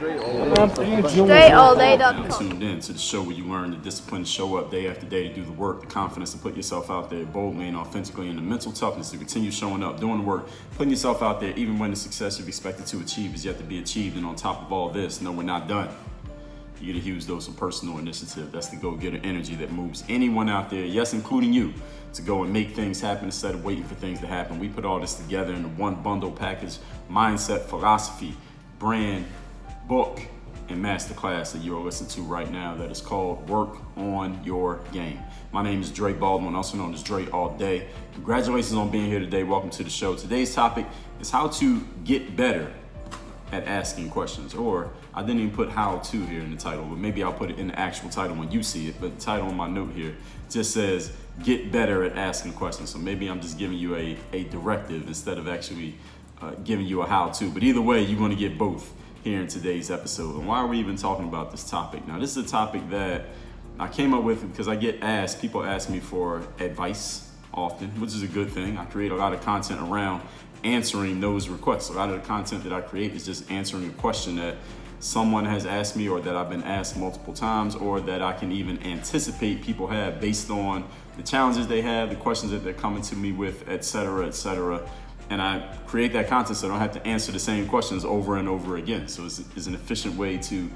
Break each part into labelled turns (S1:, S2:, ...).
S1: DreAllDay.com.
S2: Tuned in to the show where you learn the discipline to show up day after day to do the work, the confidence to put yourself out there boldly and authentically, and the mental toughness to continue showing up, doing the work, putting yourself out there even when the success you've expected to achieve is yet to be achieved. And on top of all this, no, we're not done. You get a huge dose of personal initiative. That's the go-getter energy that moves anyone out there, yes, including you, to go and make things happen instead of waiting for things to happen. We put all this together in one bundle package: mindset, philosophy, brand, book, and masterclass that you're listening to right now that is called Work on Your Game. My name is Dre Baldwin, also known as Dre All Day. Congratulations on being here today. Welcome to the show. Today's topic is how to get better at asking questions. Or I didn't even put how to here in the title, but maybe I'll put it in the actual title when you see it. But the title on my note here just says get better at asking questions. So maybe I'm just giving you a directive instead of actually giving you a how to. But either way, you're going to get both here in today's episode. And why are we even talking about this topic? Now, this is a topic that I came up with because I get asked, people ask me for advice often, which is a good thing. I create a lot of content around answering those requests. A lot of the content that I create is just answering a question that someone has asked me, or that I've been asked multiple times, or that I can even anticipate people have based on the challenges they have, the questions that they're coming to me with, et cetera, et cetera. And I create that content so I don't have to answer the same questions over and over again. So it's an efficient way to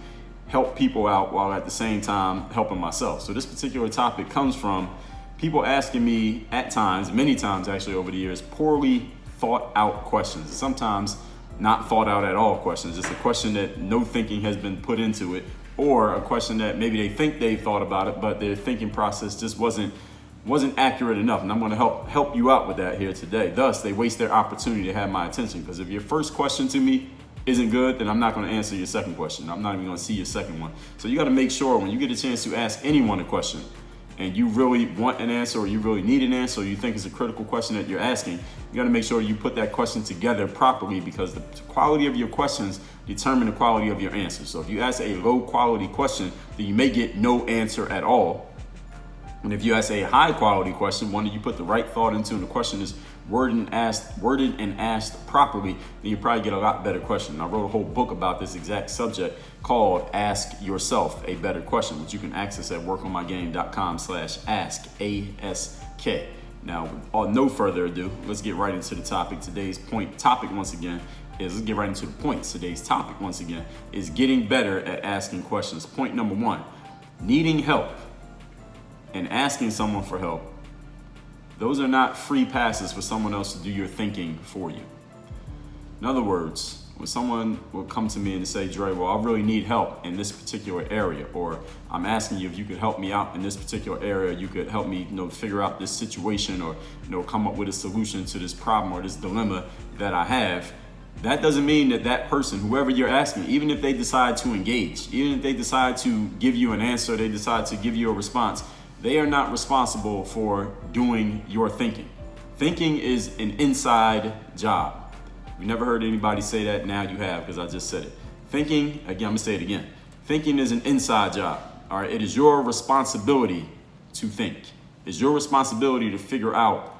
S2: help people out while at the same time helping myself. So this particular topic comes from people asking me at times, many times actually over the years, poorly thought out questions. Sometimes not thought out at all questions. It's a question that no thinking has been put into it, or a question that maybe they think they thought about it, but their thinking process just wasn't accurate enough. And I'm going to help you out with that here today. Thus, they waste their opportunity to have my attention, because if your first question to me isn't good, then I'm not going to answer your second question. I'm not even going to see your second one. So you got to make sure when you get a chance to ask anyone a question and you really want an answer, or you really need an answer, or you think it's a critical question that you're asking, you got to make sure you put that question together properly, because the quality of your questions determine the quality of your answers. So if you ask a low quality question, then you may get no answer at all. And if you ask a high quality question, one that you put the right thought into, and the question is worded and asked properly, then you probably get a lot better question. And I wrote a whole book about this exact subject called Ask Yourself a Better Question, which you can access at workonmygame.com/ask, ASK. Now, with no further ado, let's get right into the topic. Today's topic once again is getting better at asking questions. Point number one, needing help and asking someone for help, those are not free passes for someone else to do your thinking for you. In other words, when someone will come to me and say, Dre, well, I really need help in this particular area, or I'm asking you if you could help me out in this particular area, you could help me, figure out this situation, or, come up with a solution to this problem or this dilemma that I have. That doesn't mean that person, whoever you're asking, even if they decide to engage, even if they decide to give you an answer, they decide to give you a response, they are not responsible for doing your thinking. Thinking is an inside job. You never heard anybody say that, now you have, because I just said it. Thinking, again, I'm gonna say it again. Thinking is an inside job. All right, it is your responsibility to think. It's your responsibility to figure out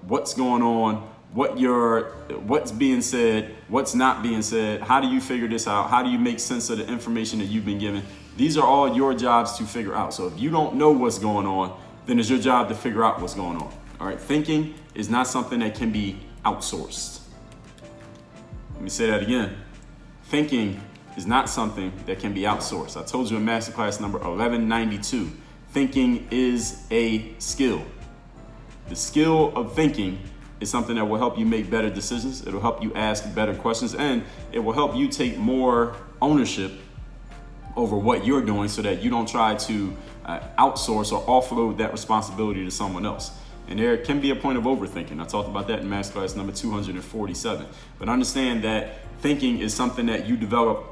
S2: what's going on, what's being said, what's not being said. How do you figure this out? How do you make sense of the information that you've been given? These are all your jobs to figure out. So if you don't know what's going on, then it's your job to figure out what's going on. All right, thinking is not something that can be outsourced. Let me say that again. Thinking is not something that can be outsourced. I told you in masterclass number 1192, thinking is a skill. The skill of thinking is something that will help you make better decisions. It'll help you ask better questions, and it will help you take more ownership over what you're doing, so that you don't try to outsource or offload that responsibility to someone else. And there can be a point of overthinking. I talked about that in masterclass number 247. But understand that thinking is something that you develop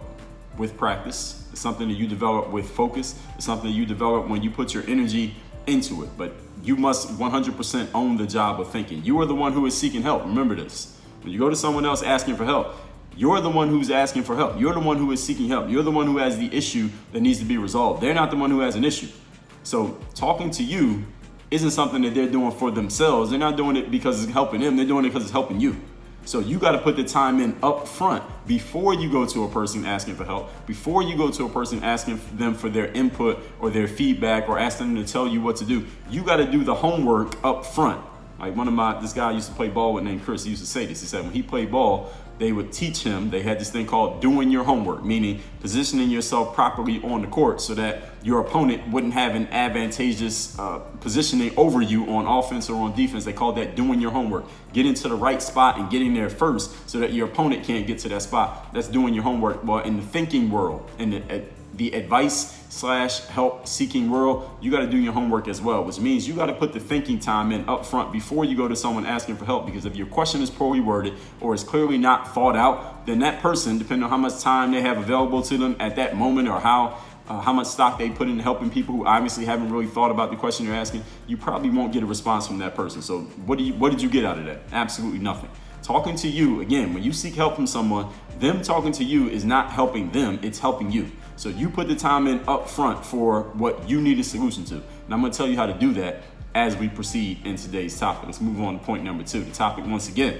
S2: with practice. It's something that you develop with focus. It's something that you develop when you put your energy into it. But you must 100% own the job of thinking. You are the one who is seeking help. Remember this. When you go to someone else asking for help, you're the one who's asking for help. You're the one who is seeking help. You're the one who has the issue that needs to be resolved. They're not the one who has an issue. So talking to you isn't something that they're doing for themselves. They're not doing it because it's helping them. They're doing it because it's helping you. So you got to put the time in up front before you go to a person asking for help, before you go to a person asking them for their input or their feedback or asking them to tell you what to do. You got to do the homework up front. Like this guy I used to play ball with named Chris, he used to say this. He said when he played ball, they would teach him, they had this thing called doing your homework, meaning positioning yourself properly on the court so that your opponent wouldn't have an advantageous positioning over you on offense or on defense. They called that doing your homework. Get into the right spot and getting there first so that your opponent can't get to that spot. That's doing your homework. Well, in the thinking world, in the advice/help seeking world, you got to do your homework as well, which means you got to put the thinking time in up front before you go to someone asking for help. Because if your question is poorly worded or is clearly not thought out, then that person, depending on how much time they have available to them at that moment or how much stock they put in helping people who obviously haven't really thought about the question you're asking, you probably won't get a response from that person. So what did you get out of that? Absolutely nothing. Talking to you, again, when you seek help from someone, them talking to you is not helping them, it's helping you. So you put the time in up front for what you need a solution to. And I'm going to tell you how to do that as we proceed in today's topic. Let's move on to point number 2. The topic, once again,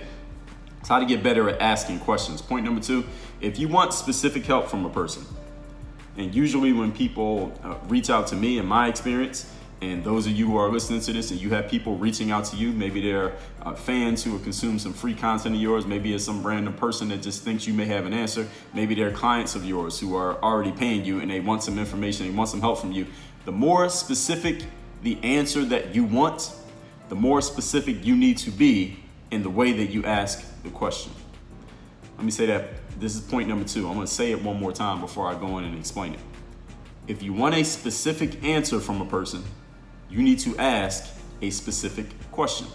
S2: is how to get better at asking questions. Point number 2, if you want specific help from a person, and usually when people reach out to me, in my experience, and those of you who are listening to this and you have people reaching out to you, maybe they're fans who have consumed some free content of yours, maybe it's some random person that just thinks you may have an answer, maybe they're clients of yours who are already paying you and they want some information, they want some help from you. The more specific the answer that you want, the more specific you need to be in the way that you ask the question. Let me say that. This is point number 2. I'm going to say it one more time before I go in and explain it. If you want a specific answer from a person, you need to ask a specific question.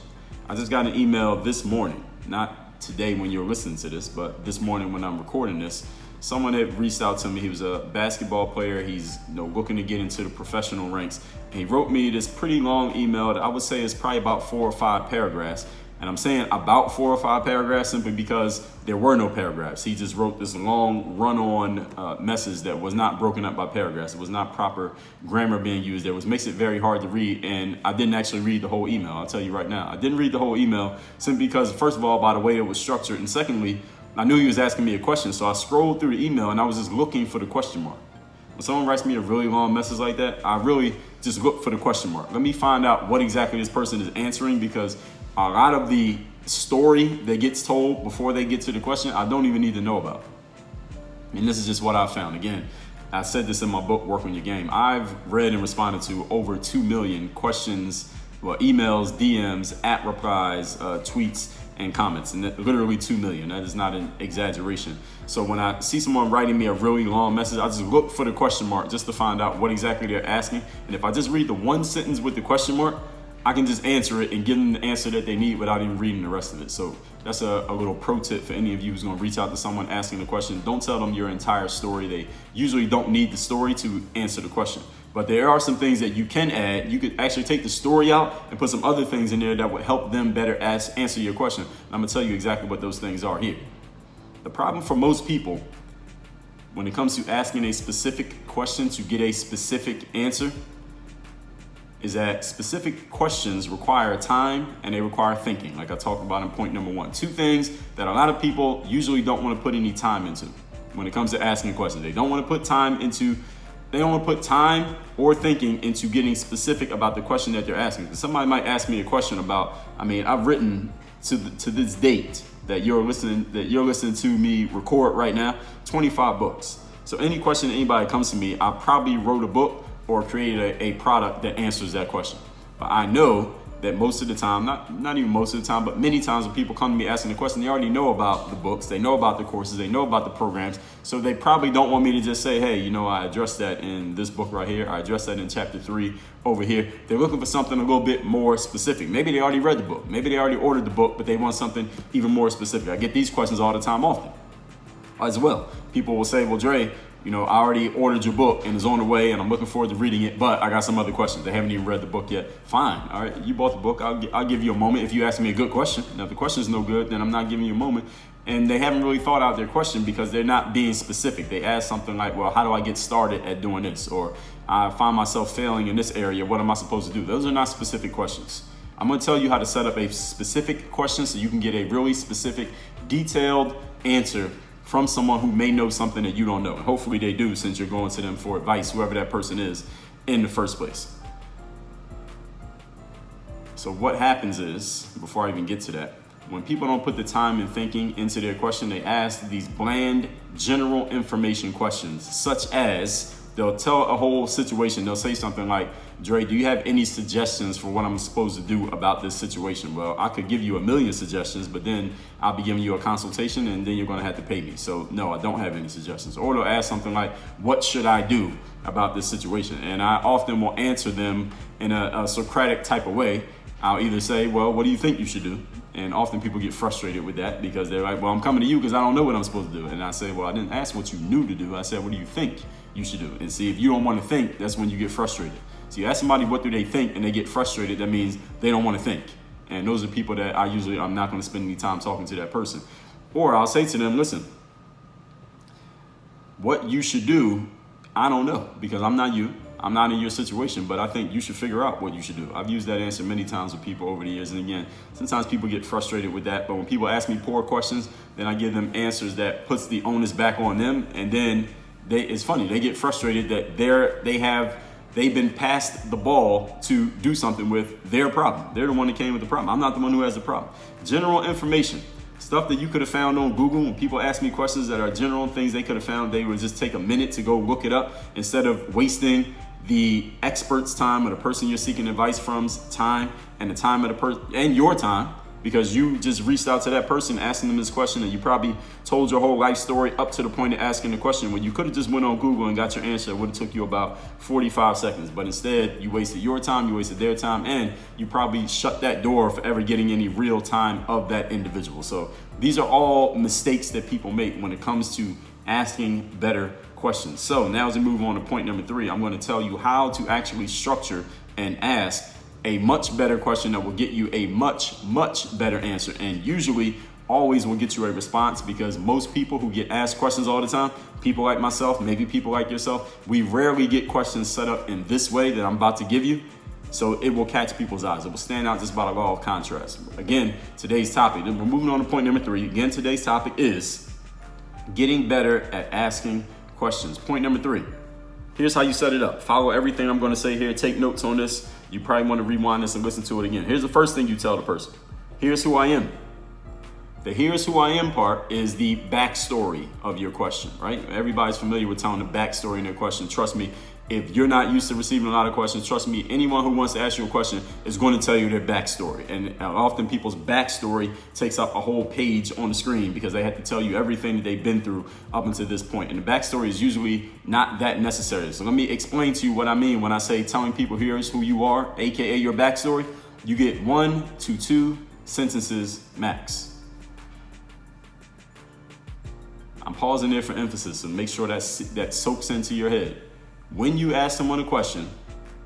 S2: I just got an email this morning, not today when you're listening to this, but this morning when I'm recording this. Someone had reached out to me. He was a basketball player. He's looking to get into the professional ranks. And he wrote me this pretty long email that I would say is probably about 4 or 5 paragraphs. And I'm saying about 4 or 5 paragraphs simply because there were no paragraphs. He just wrote this long run-on message that was not broken up by paragraphs. It was not proper grammar being used. It makes it very hard to read. And I didn't actually read the whole email. I'll tell you right now. I didn't read the whole email simply because, first of all, by the way it was structured. And secondly, I knew he was asking me a question. So I scrolled through the email and I was just looking for the question mark. When someone writes me a really long message like that, I really just look for the question mark. Let me find out what exactly this person is answering, because a lot of the story that gets told before they get to the question, I don't even need to know about. And this is just what I found. Again, I said this in my book, Work on Your Game. I've read and responded to over 2 million questions, emails, DMs, app replies, tweets, and comments. And literally 2 million. That is not an exaggeration. So when I see someone writing me a really long message, I just look for the question mark just to find out what exactly they're asking. And if I just read the one sentence with the question mark, I can just answer it and give them the answer that they need without even reading the rest of it. So that's a little pro tip for any of you who's going to reach out to someone asking a question. Don't tell them your entire story. They usually don't need the story to answer the question. But there are some things that you can add. You could actually take the story out and put some other things in there that would help them better answer your question. And I'm going to tell you exactly what those things are here. The problem for most people when it comes to asking a specific question to get a specific answer is that specific questions require time and they require thinking, like I talked about in point number 1. 2 things that a lot of people usually don't want to put any time into when it comes to asking a question. They don't want to put time or thinking into getting specific about the question that they're asking. Because somebody might ask me a question about, I've written to this date that you're listening to me record right now, 25 books. So any question that anybody comes to me, I probably wrote a book or created a product that answers that question. But I know that most of the time, not even most of the time, but many times when people come to me asking a question, they already know about the books, they know about the courses, they know about the programs. So they probably don't want me to just say, hey, I addressed that in this book right here. I addressed that in chapter 3 over here. They're looking for something a little bit more specific. Maybe they already read the book. Maybe they already ordered the book, but they want something even more specific. I get these questions all the time often as well. People will say, well, Dre, I already ordered your book and it's on the way and I'm looking forward to reading it, but I got some other questions. They haven't even read the book yet. Fine. All right. You bought the book. I'll give you a moment if you ask me a good question. Now, if the question is no good, then I'm not giving you a moment. And they haven't really thought out their question because they're not being specific. They ask something like, well, how do I get started at doing this? Or I find myself failing in this area. What am I supposed to do? Those are not specific questions. I'm going to tell you how to set up a specific question so you can get a really specific, detailed answer from someone who may know something that you don't know. And hopefully they do, since you're going to them for advice, whoever that person is in the first place. So what happens is, before I even get to that, when people don't put the time and thinking into their question, they ask these bland, general information questions, such as they'll tell a whole situation. They'll say something like, Dre, do you have any suggestions for what I'm supposed to do about this situation? Well, I could give you a million suggestions, but then I'll be giving you a consultation and then you're going to have to pay me. So no, I don't have any suggestions. Or they'll ask something like, what should I do about this situation? And I often will answer them in a Socratic type of way. I'll either say, well, what do you think you should do? And often people get frustrated with that because they're like, well, I'm coming to you because I don't know what I'm supposed to do. And I say, well, I didn't ask what you knew to do. I said, what do you think you should do? And see, if you don't want to think, that's when you get frustrated. So you ask somebody what do they think and they get frustrated, that means they don't want to think. And those are people that I'm not going to spend any time talking to that person. Or I'll say to them, listen, what you should do, I don't know, because I'm not you. I'm not in your situation, but I think you should figure out what you should do. I've used that answer many times with people over the years. And again, sometimes people get frustrated with that, but when people ask me poor questions, then I give them answers that puts the onus back on them. And then it's funny, they get frustrated that they've been passed the ball to do something with their problem. They're the one that came with the problem. I'm not the one who has the problem. General information, stuff that you could have found on Google. When people ask me questions that are general things they could have found, they would just take a minute to go look it up instead of wasting the expert's time or the person you're seeking advice from's time and the time of the person and your time, because you just reached out to that person asking them this question and you probably told your whole life story up to the point of asking the question when you could have just went on Google and got your answer. It would have took you about 45 seconds, but instead you wasted your time, you wasted their time, and you probably shut that door for ever getting any real time of that individual. So these are all mistakes that people make when it comes to asking better questions. So now as we move on to point number 3, I'm going to tell you how to actually structure and ask a much better question that will get you a much, much better answer. And usually always will get you a response, because most people who get asked questions all the time, people like myself, maybe people like yourself, we rarely get questions set up in this way that I'm about to give you. So it will catch people's eyes. It will stand out just by the law of contrast. Again, today's topic, then we're moving on to point number 3. Again, today's topic is getting better at asking questions. Point number 3. Here's how you set it up. Follow everything I'm going to say here. Take notes on this. You probably want to rewind this and listen to it again. Here's the first thing you tell the person. Here's who I am. The here's who I am part is the backstory of your question, right? Everybody's familiar with telling the backstory in their question. Trust me, if you're not used to receiving a lot of questions, trust me, anyone who wants to ask you a question is going to tell you their backstory. And often people's backstory takes up a whole page on the screen because they have to tell you everything that they've been through up until this point. And the backstory is usually not that necessary. So let me explain to you what I mean when I say telling people here's who you are, AKA your backstory. You get 1 to 2 sentences max. I'm pausing there for emphasis, so make sure that soaks into your head. When you ask someone a question,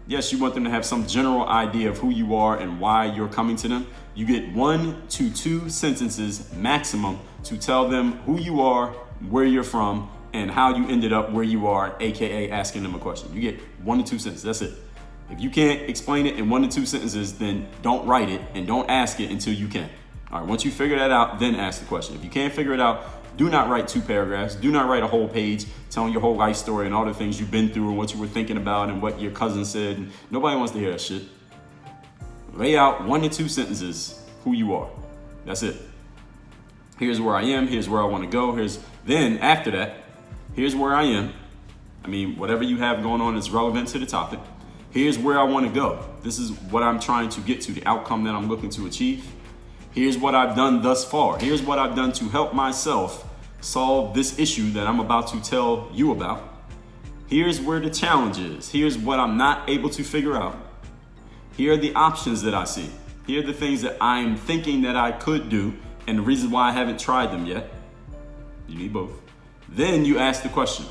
S2: yes, you want them to have some general idea of who you are and why you're coming to them. You get 1 to 2 sentences maximum to tell them who you are, where you're from, and how you ended up where you are, AKA asking them a question. You get 1 to 2 sentences, that's it. If you can't explain it in 1 to 2 sentences, then don't write it and don't ask it until you can. All right, once you figure that out, then ask the question. If you can't figure it out, do not write 2 paragraphs. Do not write a whole page telling your whole life story and all the things you've been through and what you were thinking about and what your cousin said. And nobody wants to hear that shit. Lay out 1 to 2 sentences who you are. That's it. Here's where I am. Here's where I want to go. Then after that, here's where I am. I mean, whatever you have going on is relevant to the topic. Here's where I want to go. This is what I'm trying to get to, the outcome that I'm looking to achieve. Here's what I've done thus far. Here's what I've done to help myself solve this issue that I'm about to tell you about. Here's where the challenge is. Here's what I'm not able to figure out. Here are the options that I see. Here are the things that I'm thinking that I could do and the reasons why I haven't tried them yet. You need both. Then you ask the question.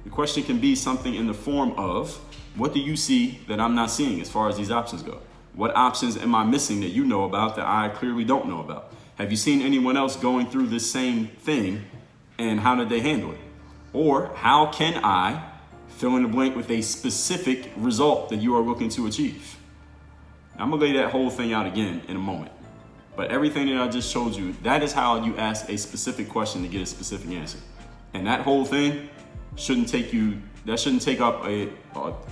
S2: The question can be something in the form of, what do you see that I'm not seeing as far as these options go? What options am I missing that you know about that I clearly don't know about? Have you seen anyone else going through this same thing and how did they handle it? Or how can I fill in the blank with a specific result that you are looking to achieve? I'm gonna lay that whole thing out again in a moment. But everything that I just showed you, that is how you ask a specific question to get a specific answer. And that whole thing shouldn't take up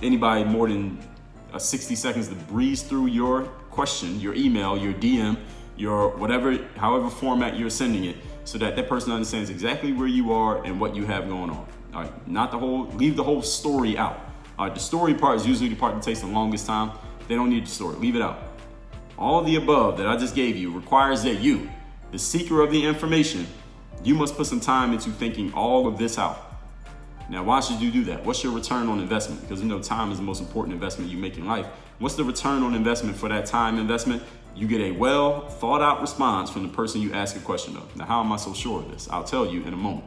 S2: anybody more than 60 seconds to breeze through your question, your email, your DM, your whatever, however format you're sending it, so that that person understands exactly where you are and what you have going on. All right, leave the whole story out. All right, the story part is usually the part that takes the longest time. They don't need the story, leave it out. All of the above that I just gave you requires that you, the seeker of the information, you must put some time into thinking all of this out. Now, why should you do that? What's your return on investment? Because you know time is the most important investment you make in life. What's the return on investment for that time investment? You get a well thought out response from the person you ask a question of. Now, how am I so sure of this? I'll tell you in a moment.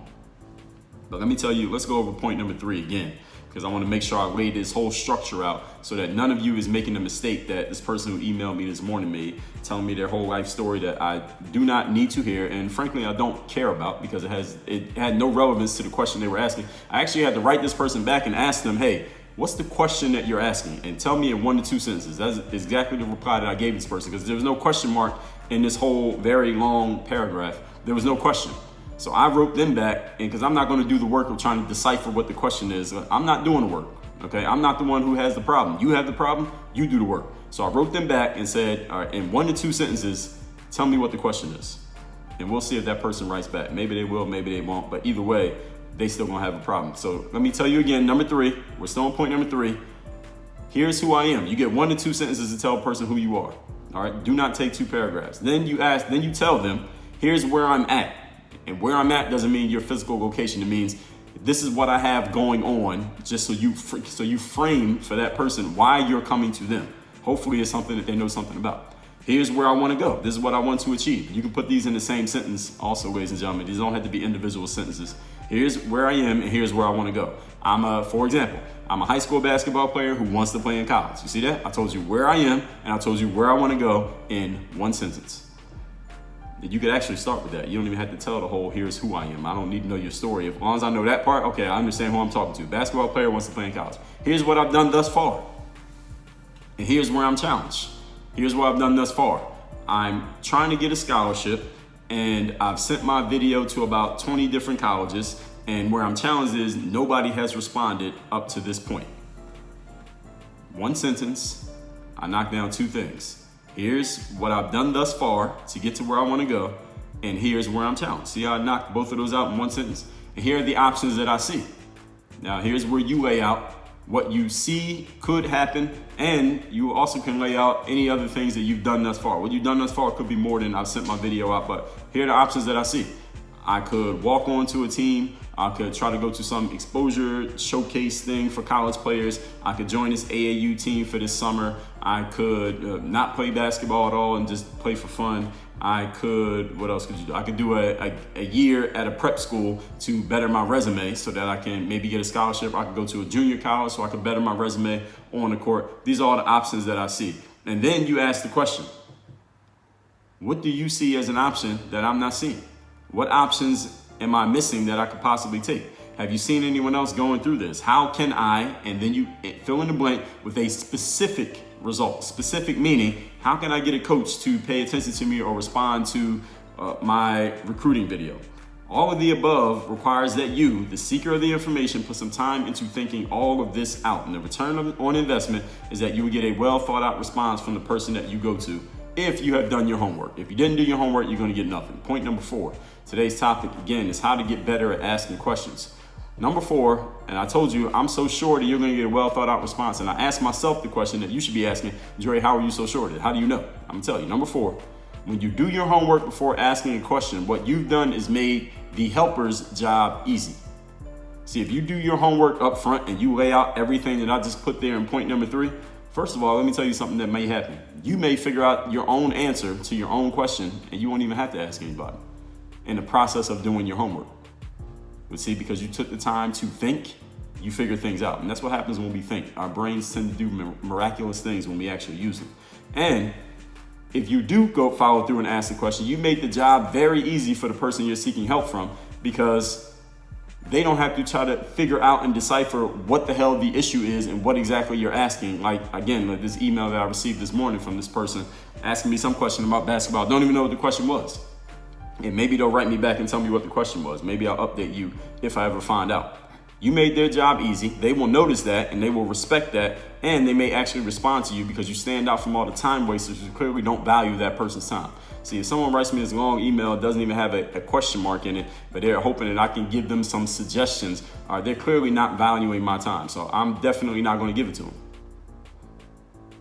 S2: But let me tell you, let's go over point number 3 again, because I want to make sure I lay this whole structure out so that none of you is making the mistake that this person who emailed me this morning made, telling me their whole life story that I do not need to hear, and frankly, I don't care about, because it had no relevance to the question they were asking. I actually had to write this person back and ask them, hey, what's the question that you're asking? And tell me in 1 to 2 sentences. That's exactly the reply that I gave this person, because there was no question mark in this whole very long paragraph. There was no question. So I wrote them back, and because I'm not going to do the work of trying to decipher what the question is, I'm not doing the work, okay? I'm not the one who has the problem. You have the problem, you do the work. So I wrote them back and said, all right, in 1 to 2 sentences, tell me what the question is. And we'll see if that person writes back. Maybe they will, maybe they won't, but either way, they still gonna have a problem. So let me tell you again, number 3, we're still on point number 3. Here's who I am. You get 1 to 2 sentences to tell a person who you are, all right? Do not take 2 paragraphs. Then you tell them, here's where I'm at. And where I'm at doesn't mean your physical location. It means this is what I have going on, just so you frame for that person why you're coming to them. Hopefully it's something that they know something about. Here's where I want to go. This is what I want to achieve. You can put these in the same sentence also, ladies and gentlemen. These don't have to be individual sentences. Here's where I am and here's where I want to go. For example, I'm a high school basketball player who wants to play in college. You see that? I told you where I am and I told you where I want to go in 1 sentence. You could actually start with that. You don't even have to tell the whole, here's who I am. I don't need to know your story. As long as I know that part, okay, I understand who I'm talking to. Basketball player wants to play in college. Here's what I've done thus far. And here's where I'm challenged. Here's what I've done thus far. I'm trying to get a scholarship, and I've sent my video to about 20 different colleges, and where I'm challenged is nobody has responded up to this point. 1 sentence, I knocked down 2 things. Here's what I've done thus far to get to where I want to go, and here's where I'm challenged. See how I knocked both of those out in 1 sentence? And here are the options that I see. Now, here's where you lay out what you see could happen, and you also can lay out any other things that you've done thus far. What you've done thus far could be more than I've sent my video out, but here are the options that I see. I could walk onto a team. I could try to go to some exposure showcase thing for college players. I could join this AAU team for this summer. I could not play basketball at all and just play for fun. What else could you do? I could do a year at a prep school to better my resume so that I can maybe get a scholarship. I could go to a junior college so I could better my resume on the court. These are all the options that I see. And then you ask the question, what do you see as an option that I'm not seeing? What options am I missing that I could possibly take? Have you seen anyone else going through this? How can I, and then you fill in the blank with a specific result. Specific meaning, how can I get a coach to pay attention to me or respond to my recruiting video? All of the above requires that you, the seeker of the information, put some time into thinking all of this out. And the return on investment is that you will get a well thought out response from the person that you go to if you have done your homework. If you didn't do your homework, you're going to get nothing. Point number 4. Today's topic, again, is how to get better at asking questions. Number 4, and I told you, I'm so sure that you're going to get a well thought out response. And I asked myself the question that you should be asking, Dre, how are you so sure of it? How do you know? I'm going to tell you. Number 4, when you do your homework before asking a question, what you've done is made the helper's job easy. See, if you do your homework up front and you lay out everything that I just put there in point number 3, first of all, let me tell you something that may happen. You may figure out your own answer to your own question and you won't even have to ask anybody in the process of doing your homework. But see, because you took the time to think, you figure things out. And that's what happens when we think. Our brains tend to do miraculous things when we actually use them. And if you do go follow through and ask the question, you made the job very easy for the person you're seeking help from, because they don't have to try to figure out and decipher what the hell the issue is and what exactly you're asking. Like, again, like this email that I received this morning from this person asking me some question about basketball. I don't even know what the question was. And maybe they'll write me back and tell me what the question was. Maybe I'll update you if I ever find out. You made their job easy. They will notice that and they will respect that. And they may actually respond to you because you stand out from all the time wasters who clearly don't value that person's time. See, if someone writes me this long email, it doesn't even have a question mark in it, but they're hoping that I can give them some suggestions, they're clearly not valuing my time. So I'm definitely not going to give it to them.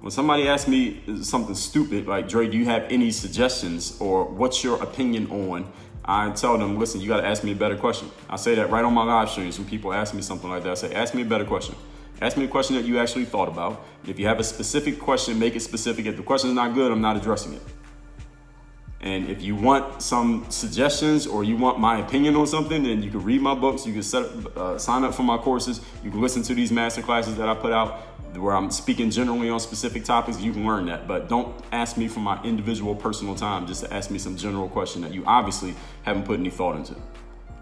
S2: When somebody asks me something stupid, like, Dre, do you have any suggestions or what's your opinion on? I tell them, listen, you got to ask me a better question. I say that right on my live streams when people ask me something like that. I say, ask me a better question. Ask me a question that you actually thought about. If you have a specific question, make it specific. If the question is not good, I'm not addressing it. And if you want some suggestions or you want my opinion on something, then you can read my books. You can sign up for my courses. You can listen to these masterclasses that I put out where I'm speaking generally on specific topics. You can learn that, but don't ask me for my individual personal time just to ask me some general question that you obviously haven't put any thought into.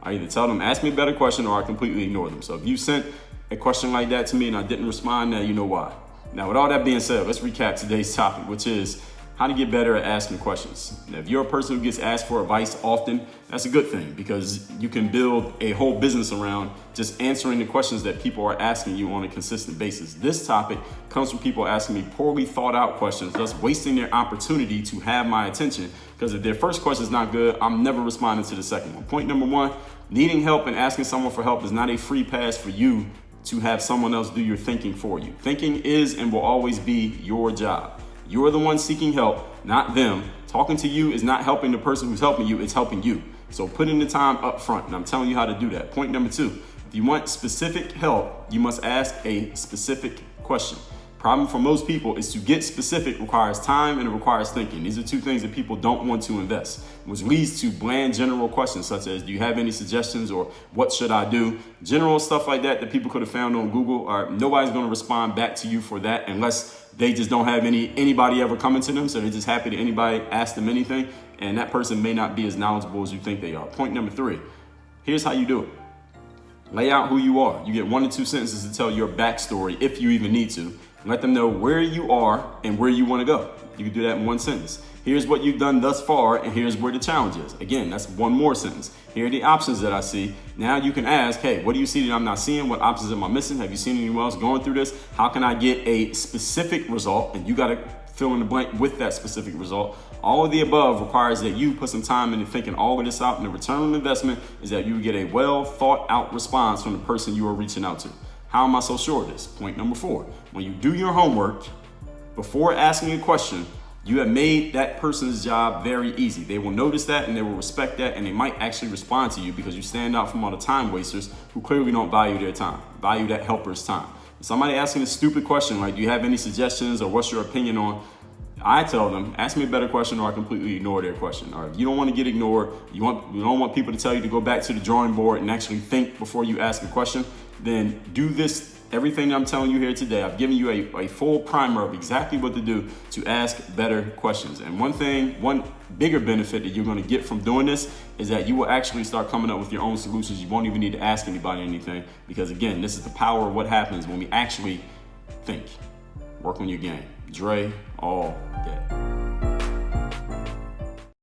S2: I either tell them, ask me a better question, or I completely ignore them. So if you sent a question like that to me and I didn't respond, now you know why. Now, with all that being said, let's recap today's topic, which is how to get better at asking questions. Now, if you're a person who gets asked for advice often, that's a good thing because you can build a whole business around just answering the questions that people are asking you on a consistent basis. This topic comes from people asking me poorly thought out questions, thus wasting their opportunity to have my attention, because if their first question is not good, I'm never responding to the second one. Point number one, needing help and asking someone for help is not a free pass for you to have someone else do your thinking for you. Thinking is and will always be your job. You're the one seeking help, not them. Talking to you is not helping the person who's helping you, it's helping you. So put in the time up front, and I'm telling you how to do that. Point number two, if you want specific help, you must ask a specific question. Problem for most people is to get specific requires time and it requires thinking. These are two things that people don't want to invest, which leads to bland general questions such as, do you have any suggestions, or what should I do? General stuff like that people could have found on Google, or nobody's going to respond back to you for that unless they just don't have anybody ever coming to them. So they're just happy that anybody ask them anything. And that person may not be as knowledgeable as you think they are. Point number three, here's how you do it. Lay out who you are. You get 1 to 2 sentences to tell your backstory if you even need to. Let them know where you are and where you want to go. You can do that in 1 sentence. Here's what you've done thus far, and here's where the challenge is. Again, that's 1 more sentence. Here are the options that I see. Now you can ask, hey, what do you see that I'm not seeing? What options am I missing? Have you seen anyone else going through this? How can I get a specific result? And you got to fill in the blank with that specific result. All of the above requires that you put some time into thinking all of this out, and the return on investment is that you get a well thought out response from the person you are reaching out to. How am I so sure of this? Point number 4, when you do your homework before asking a question, you have made that person's job very easy. They will notice that and they will respect that, and they might actually respond to you because you stand out from all the time wasters who clearly don't value their time, value that helper's time. If somebody asking a stupid question like, do you have any suggestions or what's your opinion on? I tell them, ask me a better question, or I completely ignore their question. Or if you don't want to get ignored, you don't want people to tell you to go back to the drawing board and actually think before you ask a question, then do this. Everything I'm telling you here today, I've given you a full primer of exactly what to do to ask better questions. And one bigger benefit that you're going to get from doing this is that you will actually start coming up with your own solutions. You won't even need to ask anybody anything, because again, this is the power of what happens when we actually think. Work on your game. Dre all day.